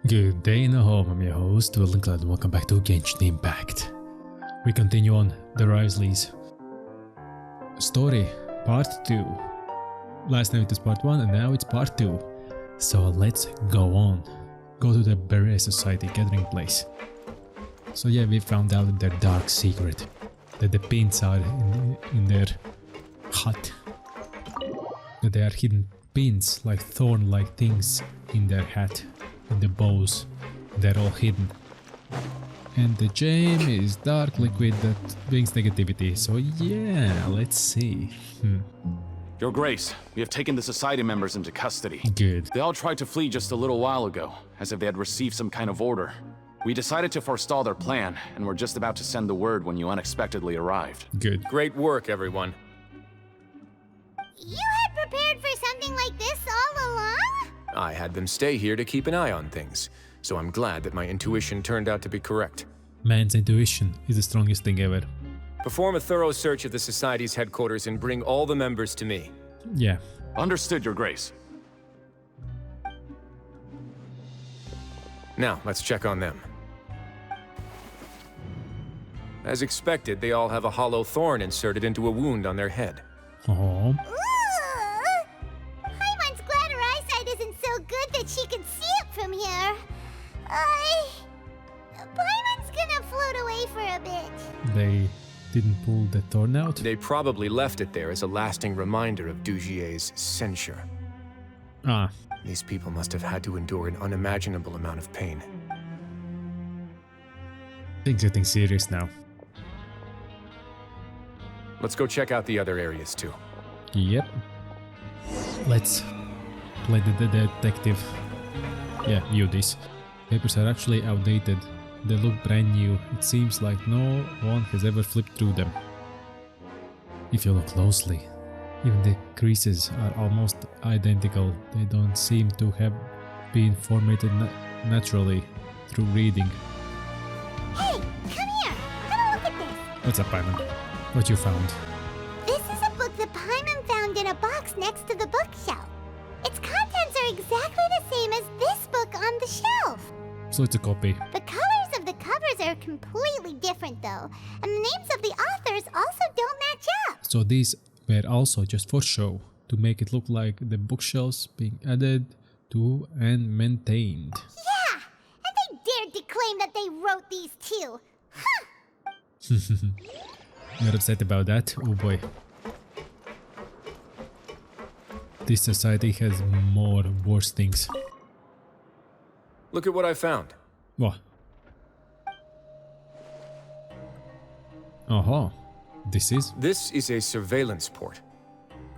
Good day in the home, I'm your host, VillainCloud, and welcome back to Genshin Impact. We continue on the Wriothesley's story, part 2. Last time it was part 1 and now it's part 2. So let's go on. Go to the Beret Society gathering place. So yeah, we found out their dark secret. That the pins are in their hut. That they are hidden pins, like thorn-like things in their hat. And the bows, they're all hidden. And the gem is dark liquid that brings negativity, so yeah, let's see. Your Grace, we have taken the Society members into custody. Good. They all tried to flee just a little while ago, as if they had received some kind of order. We decided to forestall their plan, and were just about to send the word when you unexpectedly arrived. Good. Great work, everyone. You had prepared for something like this all along? I had them stay here to keep an eye on things, so I'm glad that my intuition turned out to be correct. Man's intuition is the strongest thing ever. Perform a thorough search of the Society's headquarters and bring all the members to me. Yeah. Understood, Your Grace. Now, let's check on them. As expected, they all have a hollow thorn inserted into a wound on their head. Oh. Paimon's glad her eyesight isn't so good that she can see it from here. Paimon's gonna float away for a bit. They didn't pull the thorn out? They probably left it there as a lasting reminder of Dugier's censure. Ah. These people must have had to endure an unimaginable amount of pain. Things getting serious now. Let's go check out the other areas too. Yep. Let's play the detective. Yeah, view this. Papers are actually outdated. They look brand new. It seems like no one has ever flipped through them. If you look closely, even the creases are almost identical. They don't seem to have been formatted naturally through reading. Hey, come here. Have a look at this. What's up, Paimon? What you found? This is a book that Paimon found in a box next to the bookshelf. Its contents are exactly the same as this book on the shelf. So it's a copy. The colors of the covers are completely different though, and the names of the authors also don't match up. So these were also just for show, to make it look like the bookshelves being added to and maintained. Yeah, and they dared to claim that they wrote these too. Huh. You're upset about that? Oh boy. This society has more worse things. Look at what I found. What? Uh-huh. This is a surveillance port.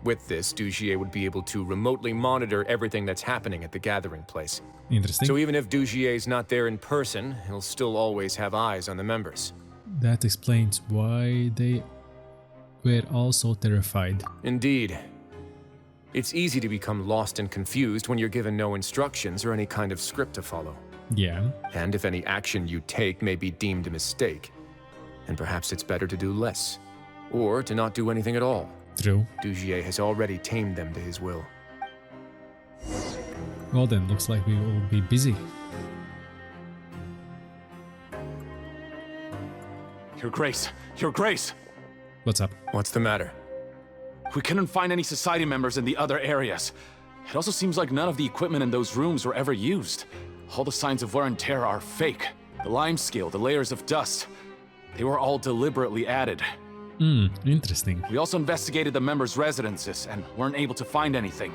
With this, Dugier would be able to remotely monitor everything that's happening at the gathering place. interesting. So even if Dugier's not there in person, he'll still always have eyes on the members. That explains why they were all so terrified. Indeed. It's easy to become lost and confused when you're given no instructions or any kind of script to follow. Yeah. And if any action you take may be deemed a mistake, then perhaps it's better to do less, or to not do anything at all. True. Dugier has already tamed them to his will. Well then, looks like we will be busy. Your Grace! Your Grace! What's up? What's the matter? We couldn't find any Society members in the other areas. It also seems like none of the equipment in those rooms were ever used. All the signs of wear and tear are fake. The lime scale, the layers of dust, they were all deliberately added. Interesting. We also investigated the members' residences and weren't able to find anything.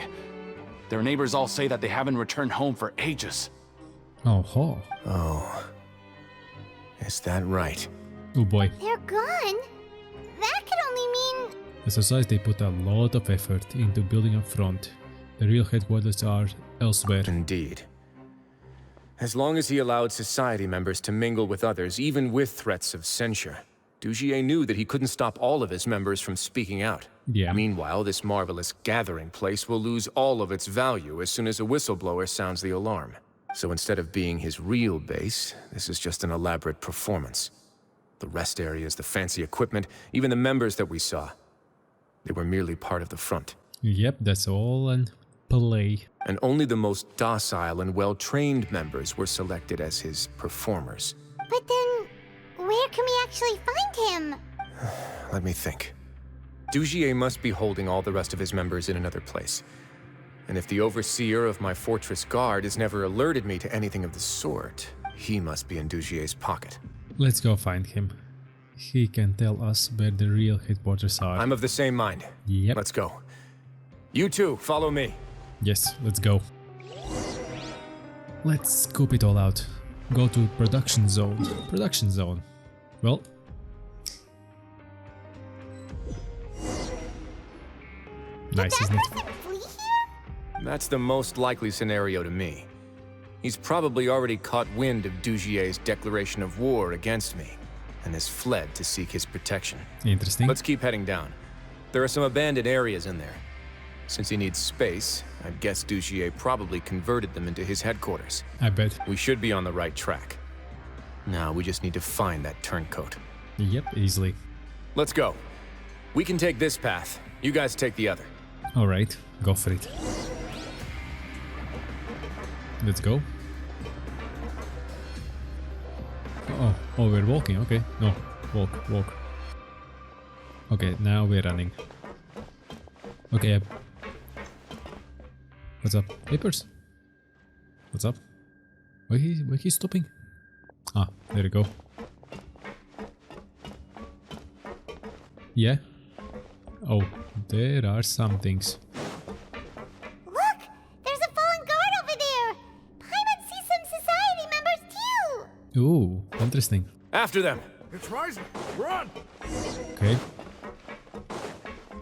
Their neighbors all say that they haven't returned home for ages. Oh ho. Oh. Is that right? Oh boy. They're gone? That could only mean... The society put a lot of effort into building up front. The real headquarters are elsewhere. Indeed. As long as he allowed Society members to mingle with others, even with threats of censure, Dugier knew that he couldn't stop all of his members from speaking out. Yeah. Meanwhile, this marvelous gathering place will lose all of its value as soon as a whistleblower sounds the alarm. So instead of being his real base, this is just an elaborate performance. The rest areas, the fancy equipment, even the members that we saw, they were merely part of the front. Yep, that's all an play. And only the most docile and well-trained members were selected as his performers. But then, where can we actually find him? Let me think. Dugier must be holding all the rest of his members in another place. And if the overseer of my fortress guard has never alerted me to anything of the sort, he must be in Dugier's pocket. Let's go find him. He can tell us where the real headquarters are. I'm of the same mind. Yep. Let's go. You two, follow me. Yes, let's go. Let's scope it all out. Go to production zone. Production zone. Well. Nice, isn't it? Person flee here? That's the most likely scenario to me. He's probably already caught wind of Dugier's declaration of war against me, and has fled to seek his protection. Interesting. Let's keep heading down. There are some abandoned areas in there. Since he needs space, I'd guess Dugier probably converted them into his headquarters. I bet. We should be on the right track. Now we just need to find that turncoat. Yep, easily. Let's go. We can take this path. You guys take the other. Alright, go for it. Let's go. Oh, we're walking, okay. No, walk. Okay, now we're running. Okay, what's up? Papers? What's up? Why he stopping? Ah, there we go. Yeah? Oh, there are some things. Look! There's a fallen guard over there! Paimon sees some society members too! Ooh, interesting. After them! It's rising! Run! Okay.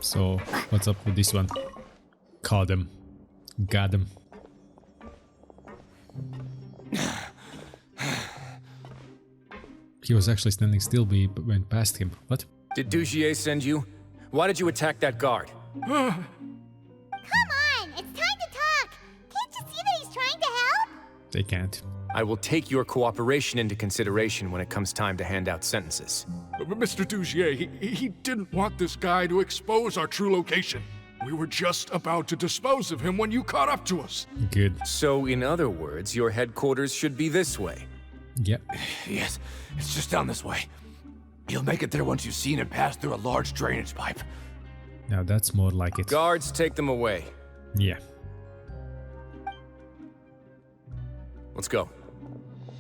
So, what's up with this one? Caught him. Got him. He was actually standing still, we went past him. What? Did Dugier send you? Why did you attack that guard? Come on! It's time to talk! Can't you see that he's trying to help? They can't. I will take your cooperation into consideration when it comes time to hand out sentences. But Mr. Dugier, he didn't want this guy to expose our true location. We were just about to dispose of him when you caught up to us. Good. So, in other words, your headquarters should be this way. Yep. Yes, it's just down this way. You'll make it there once you've seen him pass through a large drainage pipe. Now that's more like it. Guards, take them away. Yeah. Let's go.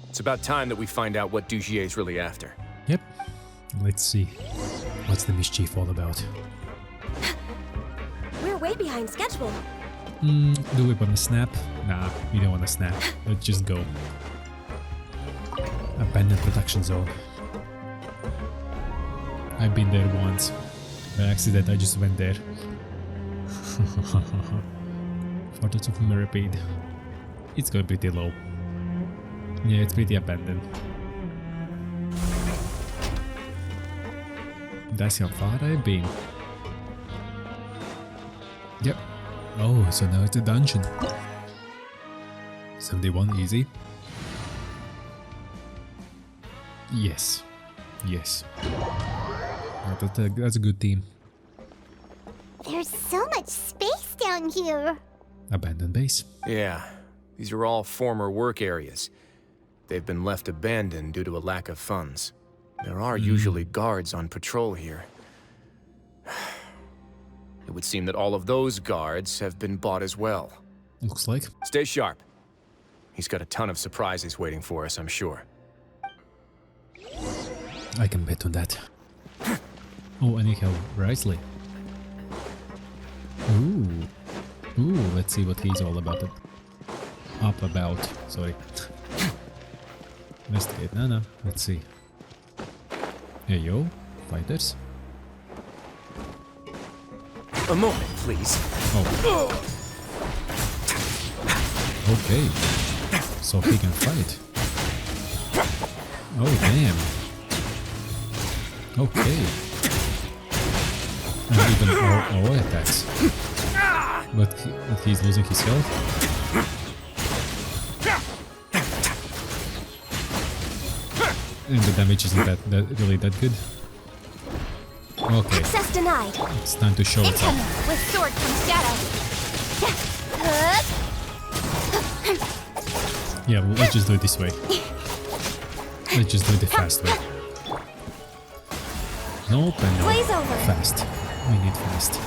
It's about time that we find out what Dugier's really after. Yep. Let's see. What's the mischief all about? We're way behind schedule. Do we want to snap? Nah, we don't want to snap. Let's just go. Abandoned production zone. I've been there once. By accident, I just went there. Photos of Mermaid. It's going pretty low. Yeah, it's pretty abandoned. That's how far I've been. Yep. Oh, so now it's a dungeon. 71 easy. Yes. Yes. That's a good team. There's so much space down here. Abandoned base. Yeah, these are all former work areas. They've been left abandoned due to a lack of funds. There are usually guards on patrol here. It would seem that all of those guards have been bought as well. Looks like. Stay sharp. He's got a ton of surprises waiting for us, I'm sure. I can bet on that. Oh, and you have Wriothesley. Ooh, let's see what he's all about. Sorry. Investigate. No. Let's see. Hey, yo, fighters. A moment, please. Oh. Okay. So he can fight. Oh, damn. Okay. And even all attacks. But he's losing his health. And the damage isn't that really that good. Okay. Access denied. It's time to show it off. With sword comes shadow. Yeah, well, let's just do it this way. Let's just do it the fast way. Nope, and no. Blaze over. Fast. We need fast.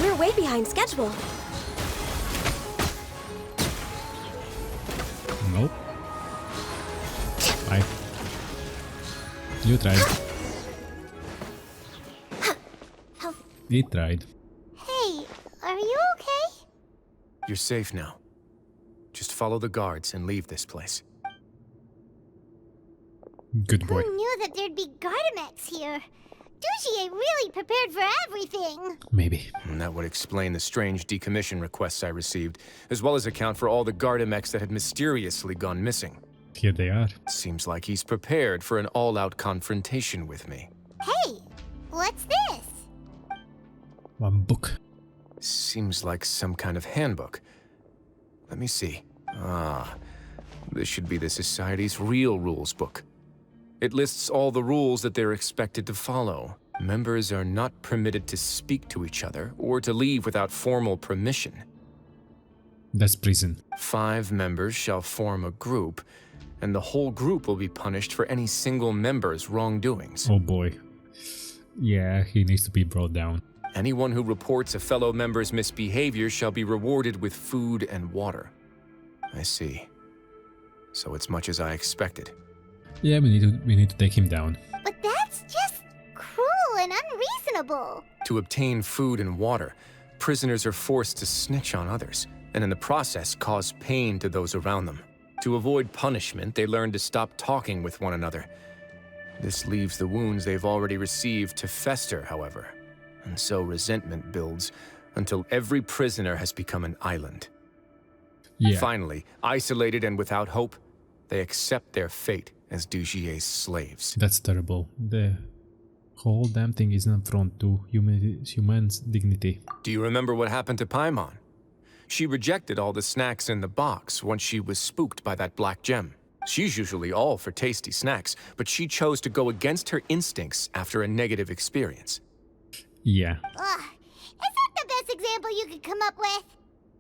We're way behind schedule. Nope. Bye. You tried. He tried. Hey, are you okay? You're safe now. Just follow the guards and leave this place. Good boy. Who knew that there'd be Gardamex here? Dujier really prepared for everything. Maybe. And that would explain the strange decommission requests I received, as well as account for all the Gardamex that had mysteriously gone missing. Here they are. Seems like he's prepared for an all-out confrontation with me. Hey, what's this? One book. Seems like some kind of handbook. Let me see. Ah, this should be the Society's real rules book. It lists all the rules that they're expected to follow. Members are not permitted to speak to each other or to leave without formal permission. That's prison. 5 members shall form a group, and the whole group will be punished for any single member's wrongdoings. Oh boy. Yeah, he needs to be brought down. Anyone who reports a fellow member's misbehavior shall be rewarded with food and water. I see. So it's much as I expected. Yeah, we need to take him down. But that's just cruel and unreasonable. To obtain food and water, prisoners are forced to snitch on others, and in the process cause pain to those around them. To avoid punishment, they learn to stop talking with one another. This leaves the wounds they've already received to fester, however. And so resentment builds until every prisoner has become an island. Yeah. Finally, isolated and without hope, they accept their fate as Dujier's slaves. That's terrible. The whole damn thing is an affront to human's dignity. Do you remember what happened to Paimon? She rejected all the snacks in the box once she was spooked by that black gem. She's usually all for tasty snacks, but she chose to go against her instincts after a negative experience. Yeah. Ugh, is that the best example you could come up with?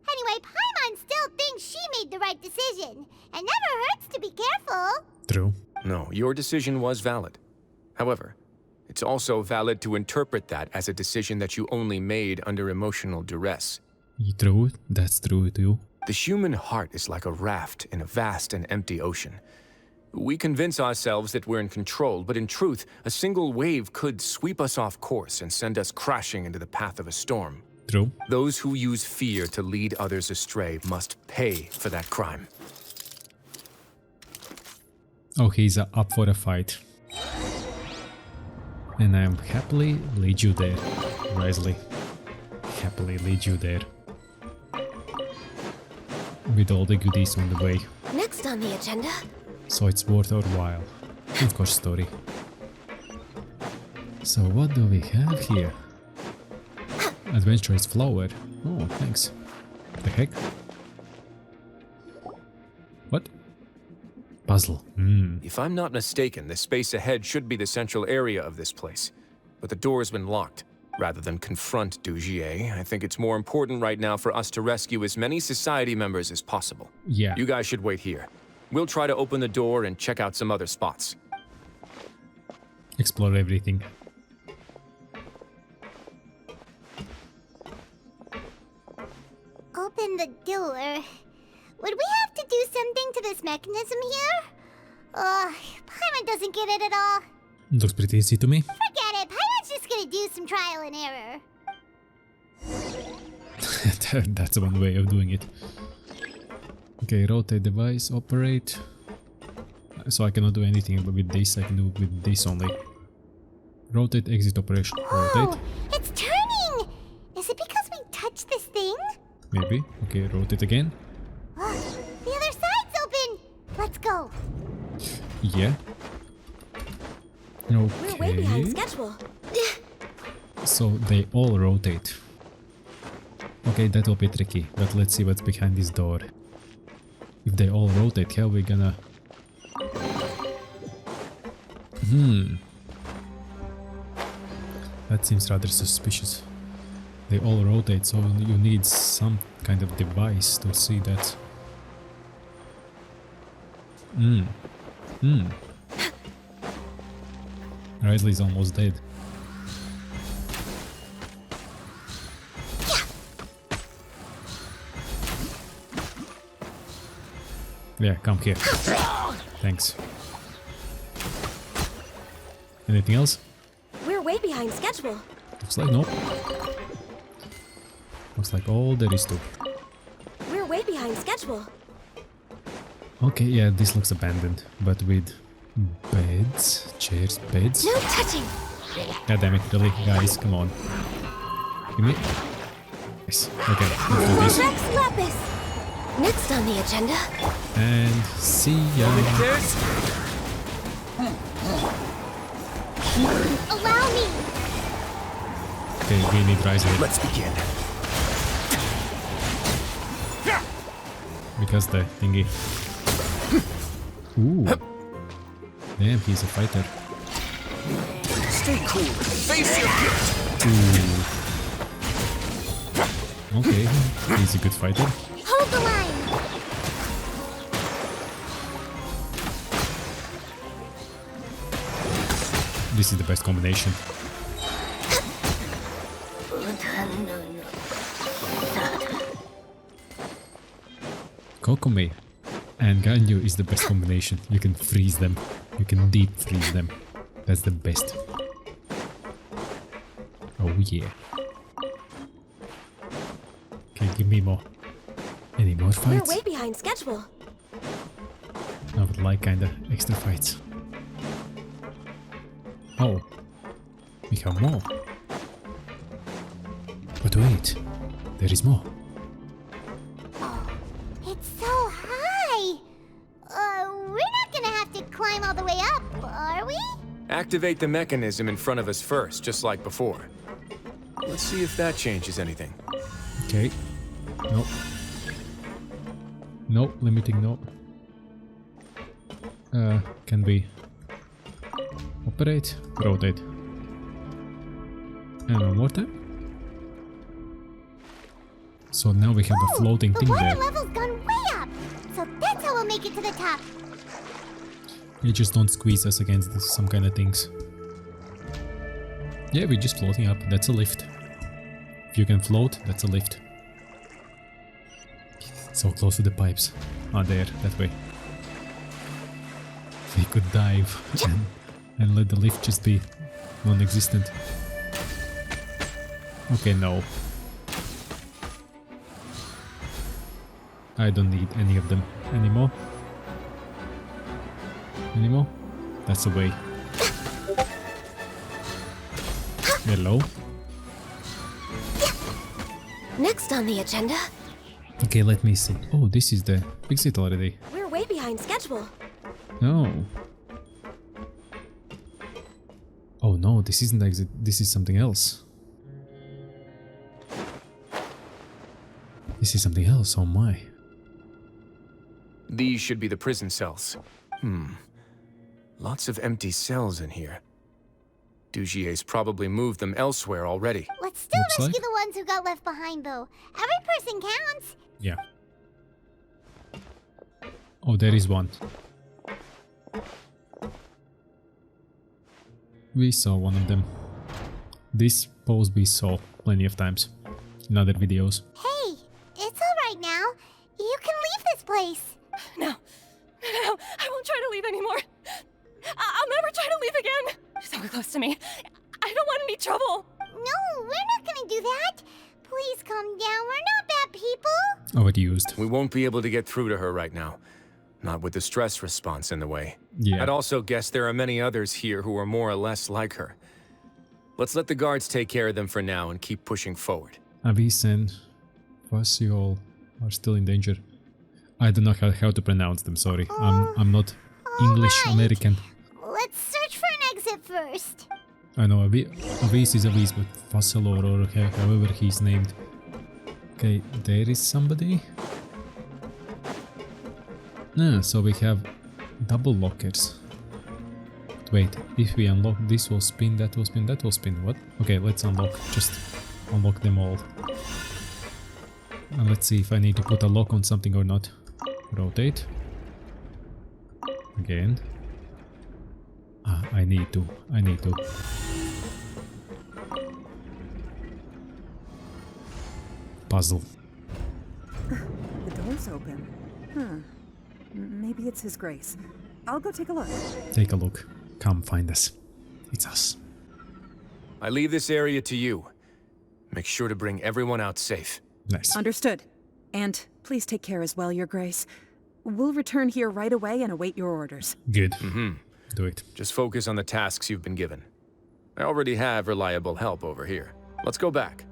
Anyway, Paimon still thinks she made the right decision. It never hurts to be careful. True. No, your decision was valid. However, it's also valid to interpret that as a decision that you only made under emotional duress. True. That's true too. The human heart is like a raft in a vast and empty ocean. We convince ourselves that we're in control, but in truth, a single wave could sweep us off course and send us crashing into the path of a storm. True. Those who use fear to lead others astray must pay for that crime. Oh, he's up for a fight. And I'm happily lead you there, Wriothesley. Happily lead you there. With all the goodies on the way. Next on the agenda. So it's worth our while. Of course, story. So what do we have here? Adventurous flower. Oh, thanks. The heck? What? Puzzle. If I'm not mistaken, the space ahead should be the central area of this place. But the door's been locked. Rather than confront Dujier, I think it's more important right now for us to rescue as many society members as possible. Yeah. You guys should wait here. We'll try to open the door and check out some other spots. Explore everything. Open the door. Would we have to do something to this mechanism here? Paimon doesn't get it at all. Looks pretty easy to me. Forget it. Paimon's just gonna do some trial and error. That's one way of doing it. Okay, rotate device, operate. So I cannot do anything with this, I can do with this only. Rotate, exit operation. Oh, Rotate. it's turning! Is it because we touched this thing? Maybe. Okay, rotate again. The other side's open! Let's go. Yeah. We're way behind Okay. schedule. So they all rotate. Okay, that will be tricky, but let's see what's behind this door. If they all rotate, how are we gonna... That seems rather suspicious. They all rotate, so you need some kind of device to see that. Wriothesley's almost dead. Yeah, come here. Thanks. Anything else? We're way behind schedule. Looks like no. Looks like all there is to. We're way behind schedule. Okay, yeah, this looks abandoned, but with beds, chairs, beds. No touching. God damn it, really, guys, come on. Give me. Nice. Okay, let's do this. Rex Lapis. Next on the agenda. And see ya. Allow me! Okay, we need Wriothesley. Let's begin. Because the thingy. Ooh. Damn, he's a fighter. Stay cool. Face your gift. Ooh. Okay, he's a good fighter. Hold the line! This is the best combination. Kokomi and Ganyu is the best combination. You can freeze them. You can deep freeze them. That's the best. Oh yeah. Okay, give me more. Any more fights? We're way behind schedule. I would like kinda extra fights. Oh, we have more. But wait, there is more. It's so high! We're not gonna have to climb all the way up, are we? Activate the mechanism in front of us first, just like before. Let's see if that changes anything. Okay. Nope. Nope, limiting no. Can we operate? Rotate. And one more time. So now we have a floating thing the water there. level's gone way up! So that's how we'll make it to the top. You just don't squeeze us against some kind of things. Yeah, we're just floating up. That's a lift. If you can float, that's a lift. So close to the pipes. Ah, there, that way. We could dive and let the lift just be non-existent. Okay, no. I don't need any of them anymore. Anymore? That's the way. Hello? Next on the agenda. Okay, let me see. Oh, this is the exit already. We're way behind schedule. No. Oh no, this isn't the exit. This is something else. This is something else. Oh my. These should be the prison cells. Lots of empty cells in here. Dugier's probably moved them elsewhere already. Let's still Looks rescue like. the ones who got left behind, though. Every person counts. Yeah. Oh, there is one. We saw one of them. This pose we saw plenty of times in other videos. Hey, it's alright now. You can leave this place. No, I won't try to leave anymore. I'll never try to leave again. So close to me. I don't want any trouble. No, we're not gonna do that. Please calm down. We're not bad people. Overused. We won't be able to get through to her right now. Not with the stress response in the way. Yeah. I'd also guess there are many others here who are more or less like her. Let's let the guards take care of them for now and keep pushing forward. Avis and Fasiol are still in danger. I don't know how to pronounce them, sorry. I'm not English Alright. American. Let's search for an exit first. I know Avis is Avis, but Fasiol or however he's named. Okay, there is somebody. So we have double lockers. Wait, if we unlock this will spin, that will spin, that will spin. What? Okay, let's unlock. Just unlock them all. And let's see if I need to put a lock on something or not. Rotate. Again. Ah, I need to. Puzzle. The door's open. Huh. Maybe it's His Grace. I'll go take a look. Take a look. Come find us. It's us. I leave this area to you. Make sure to bring everyone out safe. Nice. Understood. And please take care as well, Your Grace. We'll return here right away and await your orders. Good. Do it. Just focus on the tasks you've been given. I already have reliable help over here. Let's go back.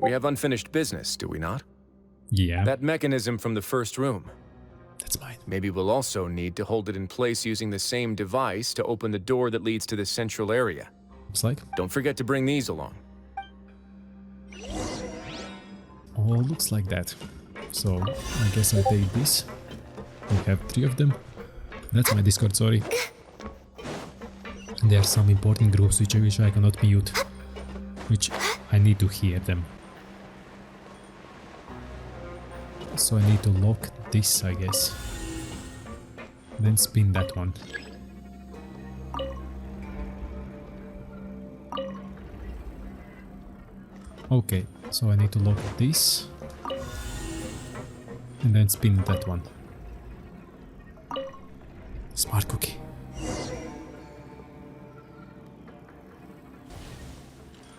We have unfinished business, do we not? Yeah. That mechanism from the first room. That's mine. Maybe we'll also need to hold it in place using the same device to open the door that leads to the central area. Looks like. Don't forget to bring these along. Oh, looks like that. So, I guess I take this. We have 3 of them. That's my Discord, sorry. There are some important groups which I cannot mute. Which I need to hear them. So I need to lock this, I guess. Then spin that one. Okay, so I need to lock this. And then spin that one. Smart cookie.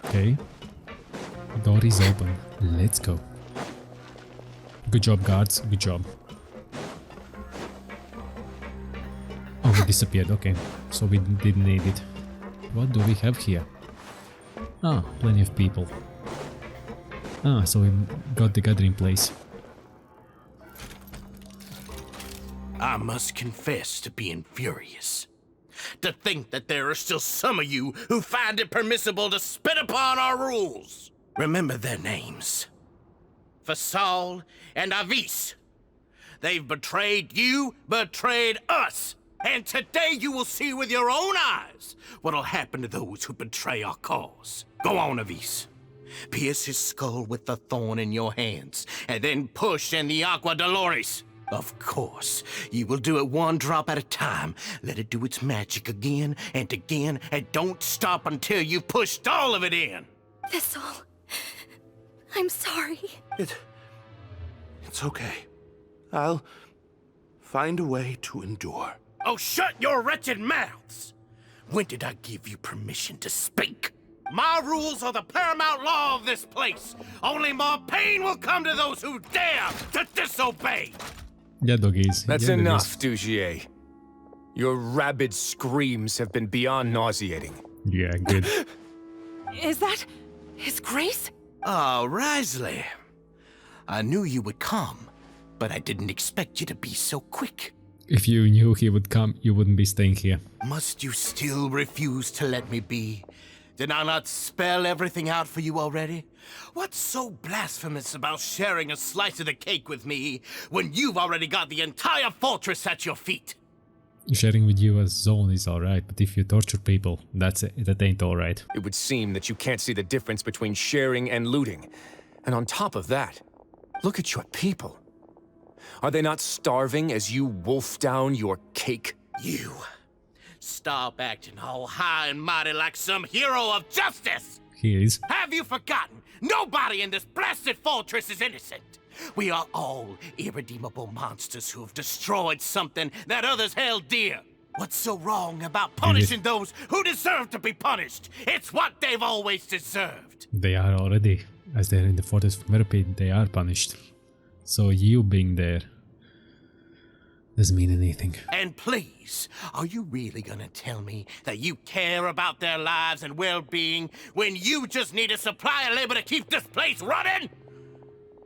Okay. The door is open. Let's go. Good job, guards. Good job. Oh, it disappeared. Okay. So we didn't need it. What do we have here? Ah, plenty of people. Ah, so we got the gathering place. I must confess to being furious. To think that there are still some of you who find it permissible to spit upon our rules. Remember their names. Fasal and Avis. They've betrayed you, betrayed us. And today you will see with your own eyes what'll happen to those who betray our cause. Go on, Avis. Pierce his skull with the thorn in your hands, and then push in the Aqua Dolores. Of course, you will do it one drop at a time. Let it do its magic again, and don't stop until you've pushed all of it in. Thistle, I'm sorry. It's okay. I'll find a way to endure. Oh, shut your wretched mouths! When did I give you permission to speak? My rules are the paramount law of this place. Only more pain will come to those who dare to disobey. Yeah, doggies. That's yeah, enough, Dugier. Your rabid screams have been beyond nauseating. Yeah, good. Is that His Grace? Oh, Wriothesley. I knew you would come, but I didn't expect you to be so quick. If you knew he would come, you wouldn't be staying here. Must you still refuse to let me be? Did I not spell everything out for you already? What's so blasphemous about sharing a slice of the cake with me when you've already got the entire fortress at your feet? Sharing with you as zone is alright, but if you torture people, that ain't alright. It would seem that you can't see the difference between sharing and looting. And on top of that, look at your people. Are they not starving as you wolf down your cake? You. Stop acting all high and mighty like some hero of justice! He is. Have you forgotten? Nobody in this blasted fortress is innocent. We are all irredeemable monsters who have destroyed something that others held dear. What's so wrong about punishing those who deserve to be punished? It's what they've always deserved. They are already. As they're in the Fortress of Merpid, they are punished. So you being there doesn't mean anything. And please, are you really gonna tell me that you care about their lives and well-being when you just need a supply of labor to keep this place running?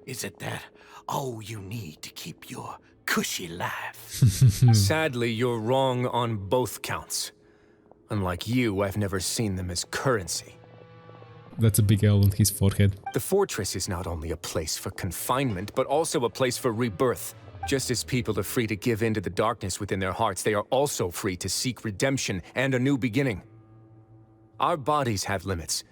Is it that all you need to keep your cushy life? Sadly, you're wrong on both counts. Unlike you, I've never seen them as currency. That's a big L on his forehead. The fortress is not only a place for confinement, but also a place for rebirth. Just as people are free to give in to the darkness within their hearts, they are also free to seek redemption and a new beginning. Our bodies have limits,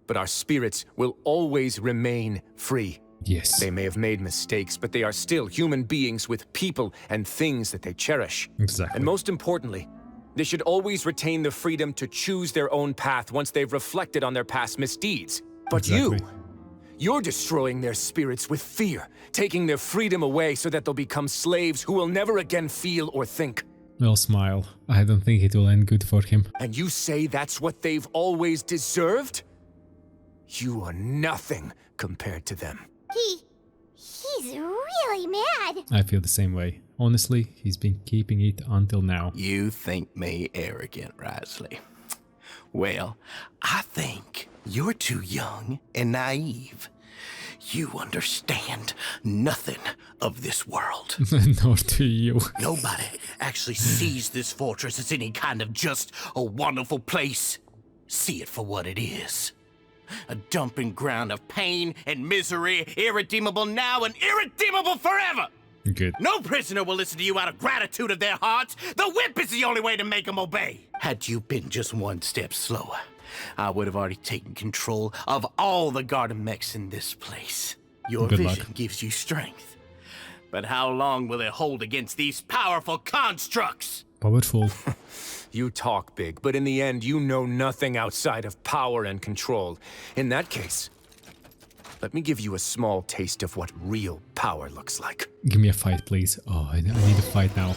but our spirits will always remain free. Yes. They may have made mistakes, but they are still human beings with people and things that they cherish. Exactly. And most importantly, they should always retain the freedom to choose their own path once they've reflected on their past misdeeds. But you're destroying their spirits with fear, taking their freedom away so that they'll become slaves who will never again feel or think. Well, smile. I don't think it will end good for him. And you say that's what they've always deserved? You are nothing compared to them. He's really mad. I feel the same way. Honestly, he's been keeping it until now. You think me arrogant, Wriothesley? Well, I think you're too young and naive. You understand nothing of this world. Nor do you. Nobody actually sees this fortress as any kind of just a wonderful place. See it for what it is. A dumping ground of pain and misery, irredeemable now and irredeemable forever. Good. No prisoner will listen to you out of gratitude of their hearts. The whip is the only way to make them obey. Had you been just one step slower, I would have already taken control of all the garden mechs in this place. Your Good vision luck. gives you strength. But how long will it hold against these powerful constructs? Powerful. You talk big, but in the end, you know nothing outside of power and control. In that case, let me give you a small taste of what real power looks like. Give me a fight, please. Oh, I need a fight now.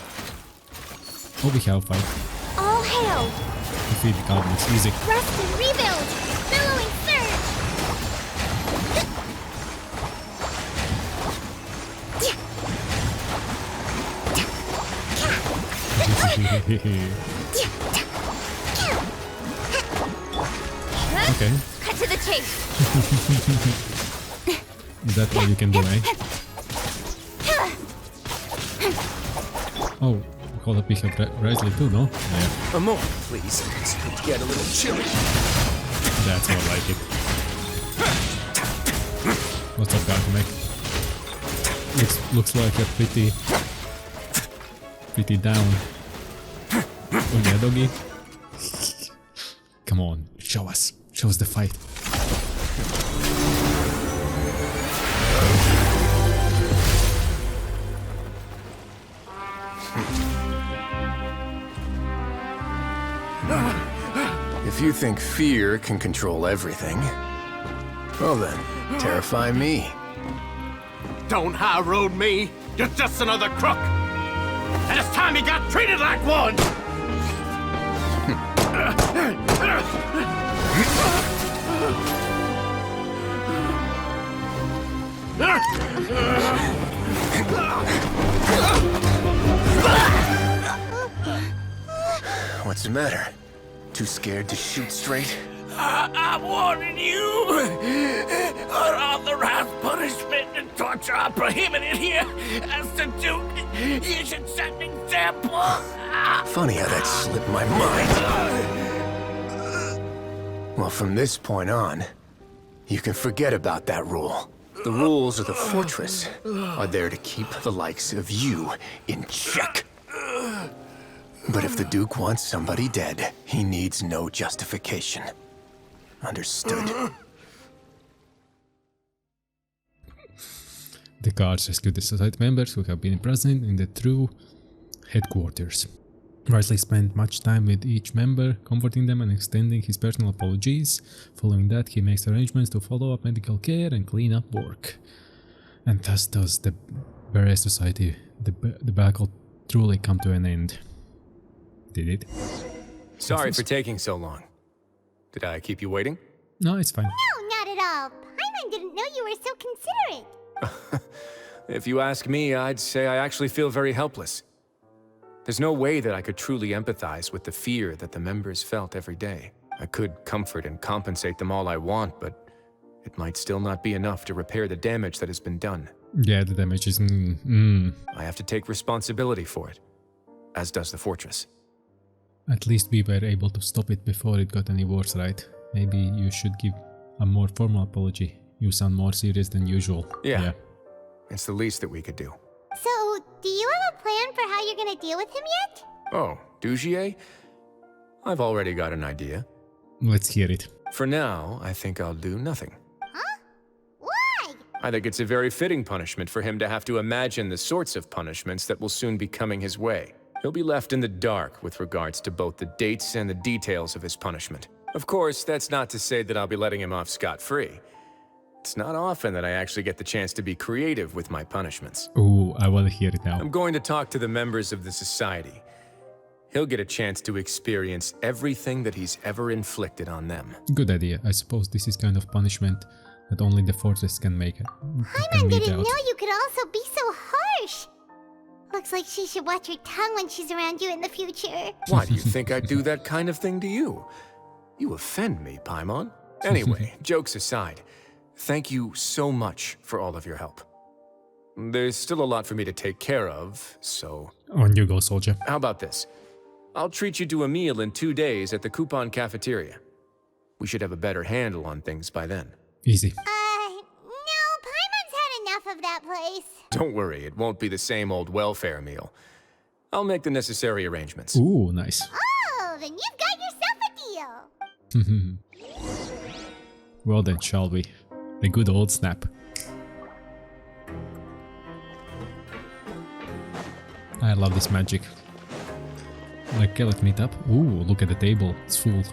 Oh, we have a fight. All hail! Defeat the goblins. Easy. Rust and rebuild! Billowing surge! Okay. Cut to the chase. Is that all you can do, eh? Oh, hold up, we have Wriothesley too, no? Yeah. A moment, please. It's going to get a little chilly. That's more like it. What's up, Gargamec? Looks like a pretty down. Oh yeah, doggy. Come on, show us the fight. If you think fear can control everything, well then, terrify me. Don't high road me. You're just another crook. And it's time you got treated like one. What's the matter? Too scared to shoot straight? I'm warning you. Unauthorized punishment and torture are prohibited here. As the Duke, you should set an example. Funny how that slipped my mind. Well, from this point on, you can forget about that rule. The rules of the fortress are there to keep the likes of you in check. But if the Duke wants somebody dead, he needs no justification. Understood. The guards rescue the society members who have been imprisoned in the true headquarters. Wriothesley spent much time with each member, comforting them and extending his personal apologies. Following that, he makes arrangements to follow up medical care and clean up work. And thus does the Beret Society. The battle truly come to an end. Did it? Sorry for taking so long. Did I keep you waiting? No, it's fine. No, not at all. Paimon didn't know you were so considerate. If you ask me, I'd say I actually feel very helpless. There's no way that I could truly empathize with the fear that the members felt every day. I could comfort and compensate them all I want, but it might still not be enough to repair the damage that has been done. Yeah, the damage is... I have to take responsibility for it, as does the fortress. At least we were able to stop it before it got any worse, right? Maybe you should give a more formal apology. You sound more serious than usual. Yeah. It's the least that we could do. So, do you have a plan for how you're gonna deal with him yet? Oh, Dugier? I've already got an idea. Let's hear it. For now, I think I'll do nothing. Huh? Why? I think it's a very fitting punishment for him to have to imagine the sorts of punishments that will soon be coming his way. He'll be left in the dark with regards to both the dates and the details of his punishment. Of course, that's not to say that I'll be letting him off scot-free. It's not often that I actually get the chance to be creative with my punishments. Ooh, I want to hear it now. I'm going to talk to the members of the society. He'll get a chance to experience everything that he's ever inflicted on them. Good idea. I suppose this is kind of punishment that only the Fortress can make. Paimon didn't know you could also be so harsh. Looks like she should watch her tongue when she's around you in the future. Why do you think I'd do that kind of thing to you? You offend me, Paimon. Anyway, jokes aside, thank you so much for all of your help. There's still a lot for me to take care of, so... On you go, soldier. How about this? I'll treat you to a meal in 2 days at the Coupon Cafeteria. We should have a better handle on things by then. Easy. No, Paimon's had enough of that place. Don't worry, it won't be the same old welfare meal. I'll make the necessary arrangements. Ooh, nice. Oh, then you've got yourself a deal. Well then, shall we? The good old snap. I love this magic. Like, okay, let's meet up. Ooh, look at the table. It's full.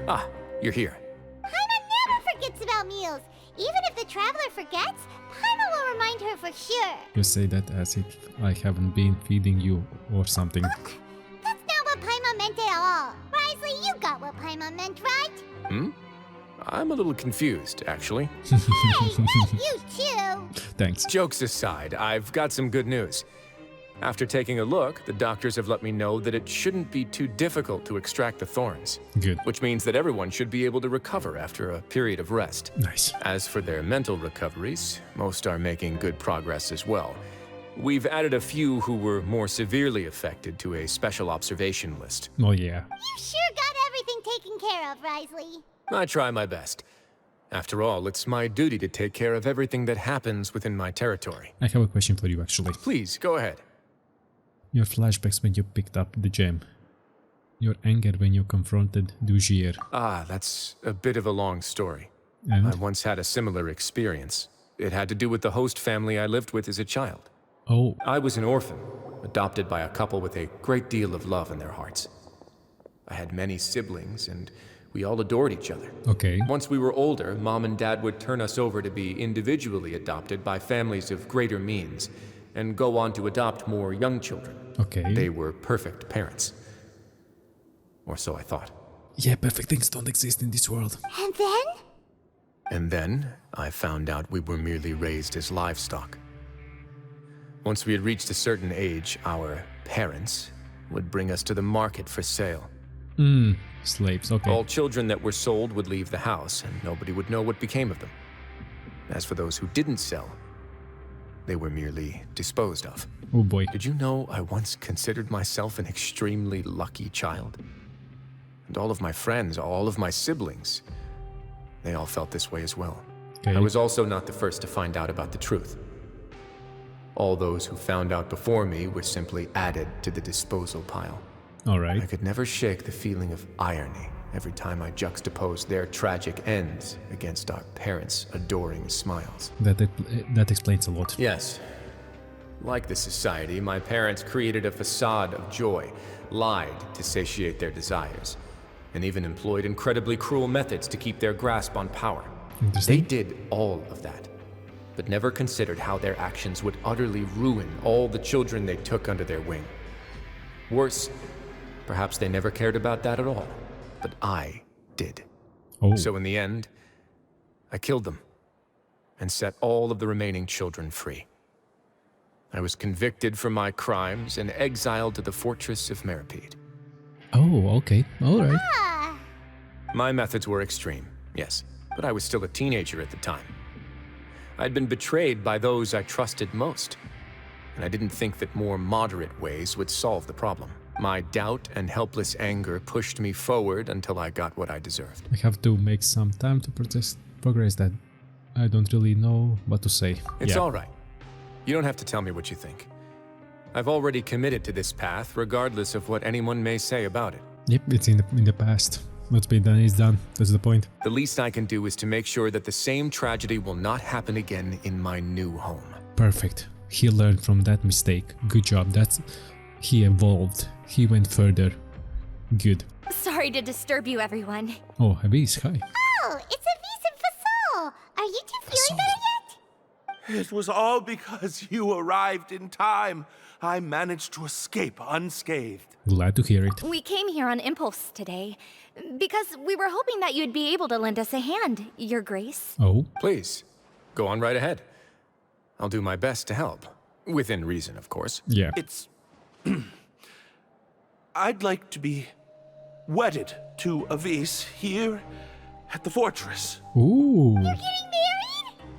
Ah, you're here. Paimon never forgets about meals. Even if the traveler forgets, Paimon will remind her for sure. You say that as if I haven't been feeding you or something. That's not what Paimon meant at all. Wriothesley, you got what Paimon meant, right? Hmm? I'm a little confused, actually. Hey, not you too. Thanks. Jokes aside, I've got some good news. After taking a look, the doctors have let me know that it shouldn't be too difficult to extract the thorns. Good. Which means that everyone should be able to recover after a period of rest. Nice. As for their mental recoveries, most are making good progress as well. We've added a few who were more severely affected to a special observation list. Oh yeah. You sure got everything taken care of, Wriothesley. I try my best. After all, it's my duty to take care of everything that happens within my territory. I have a question for you, actually. Please, go ahead. Your flashbacks when you picked up the gem. Your anger when you confronted Dugier. Ah, that's a bit of a long story. And? I once had a similar experience. It had to do with the host family I lived with as a child. Oh. I was an orphan, adopted by a couple with a great deal of love in their hearts. I had many siblings, and we all adored each other. Okay. Once we were older, Mom and Dad would turn us over to be individually adopted by families of greater means, and go on to adopt more young children. Okay. They were perfect parents. Or so I thought. Yeah, perfect things don't exist in this world. And then? And then, I found out we were merely raised as livestock. Once we had reached a certain age, our parents would bring us to the market for sale. Slaves, okay. All children that were sold would leave the house, and nobody would know what became of them. As for those who didn't sell, they were merely disposed of. Oh boy. Did you know I once considered myself an extremely lucky child? And all of my friends, all of my siblings, they all felt this way as well. Okay. I was also not the first to find out about the truth. All those who found out before me were simply added to the disposal pile. Alright. I could never shake the feeling of irony every time I juxtaposed their tragic ends against our parents' adoring smiles. That explains a lot. Yes. Like the society, my parents created a facade of joy, lied to satiate their desires, and even employed incredibly cruel methods to keep their grasp on power. They Interesting. did all of that, but never considered how their actions would utterly ruin all the children they took under their wing. Worse, perhaps they never cared about that at all, but I did. Oh. So in the end, I killed them and set all of the remaining children free. I was convicted for my crimes and exiled to the fortress of Meripede. Oh, okay. Alright. Ah, My methods were extreme, yes, but I was still a teenager at the time. I'd been betrayed by those I trusted most, and I didn't think that more moderate ways would solve the problem. My doubt and helpless anger pushed me forward until I got what I deserved. I have to make some time to progress that I don't really know what to say. It's Yeah. all right. You don't have to tell me what you think. I've already committed to this path, regardless of what anyone may say about it. Yep, it's in the past. What's been done is done. That's the point. The least I can do is to make sure that the same tragedy will not happen again in my new home. Perfect. He learned from that mistake. Good job. He evolved. He went further. Good. Sorry to disturb you, everyone. Oh, Abyss, hi. Oh, it's Avis and Fasol. Are you two feeling better yet? It was all because you arrived in time. I managed to escape unscathed. Glad to hear it. We came here on impulse today because we were hoping that you'd be able to lend us a hand, Your Grace. Oh? Please, go on right ahead. I'll do my best to help. Within reason, of course. Yeah. It's... I'd like to be wedded to Avis here at the fortress. Ooh. You're getting married?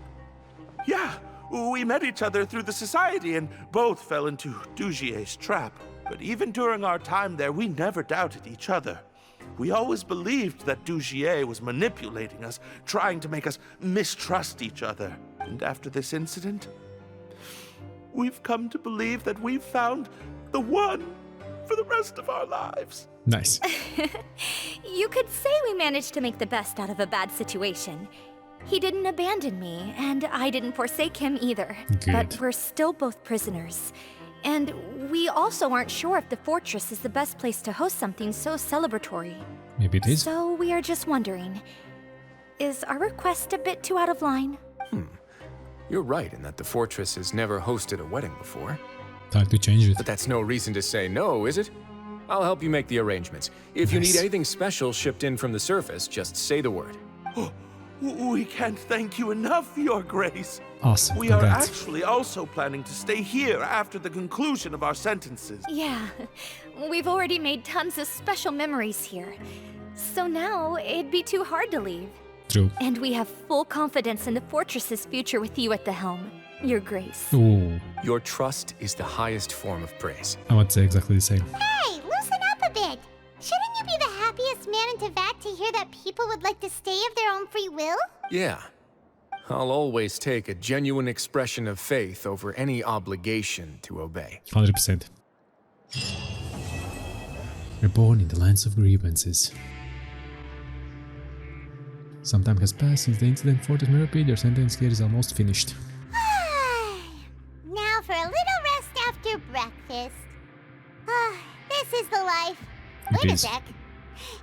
Yeah, we met each other through the society and both fell into Dugier's trap. But even during our time there, we never doubted each other. We always believed that Dugier was manipulating us, trying to make us mistrust each other. And after this incident, we've come to believe that we've found the one for the rest of our lives. Nice. You could say we managed to make the best out of a bad situation. He didn't abandon me, and I didn't forsake him either. Good. But we're still both prisoners. And we also aren't sure if the fortress is the best place to host something so celebratory. Maybe it is. So we are just wondering, is our request a bit too out of line? You're right in that the fortress has never hosted a wedding before. Time to change it. But that's no reason to say no, is it? I'll help you make the arrangements. If you Nice. need anything special shipped in from the surface, just say the word. We can't thank you enough, Your Grace. Awesome. We are Congrats. actually also planning to stay here after the conclusion of our sentences. Yeah, we've already made tons of special memories here. So now it'd be too hard to leave. True. And we have full confidence in the fortress's future with you at the helm, Your Grace. Ooh. Your trust is the highest form of praise. I would say exactly the same. Hey, loosen up a bit. Shouldn't you be the happiest man in Tevat to hear that people would like to stay of their own free will? Yeah. I'll always take a genuine expression of faith over any obligation to obey. 100%. Reborn in the lands of Grievances. Some time has passed since the incident for the therapy. Their sentence here is almost finished. Now for a little rest after breakfast. This is the life. It Wait a is. sec.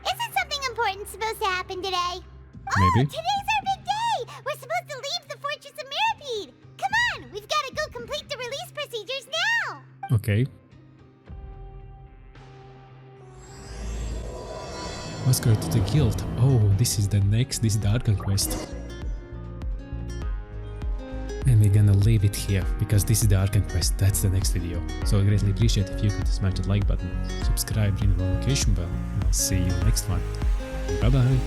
Isn't something important supposed to happen today? Maybe. Today's our big day! We're supposed to leave the Fortress of Mirapede! Come on! We've got to go complete the release procedures now! Okay. Oscar to the guild. Oh, this is the Arkham quest. And we're gonna leave it here, because this is the Arkham quest. That's the next video. So I greatly appreciate if you could smash the like button, subscribe, ring the notification bell, and I'll see you next one. Bye bye!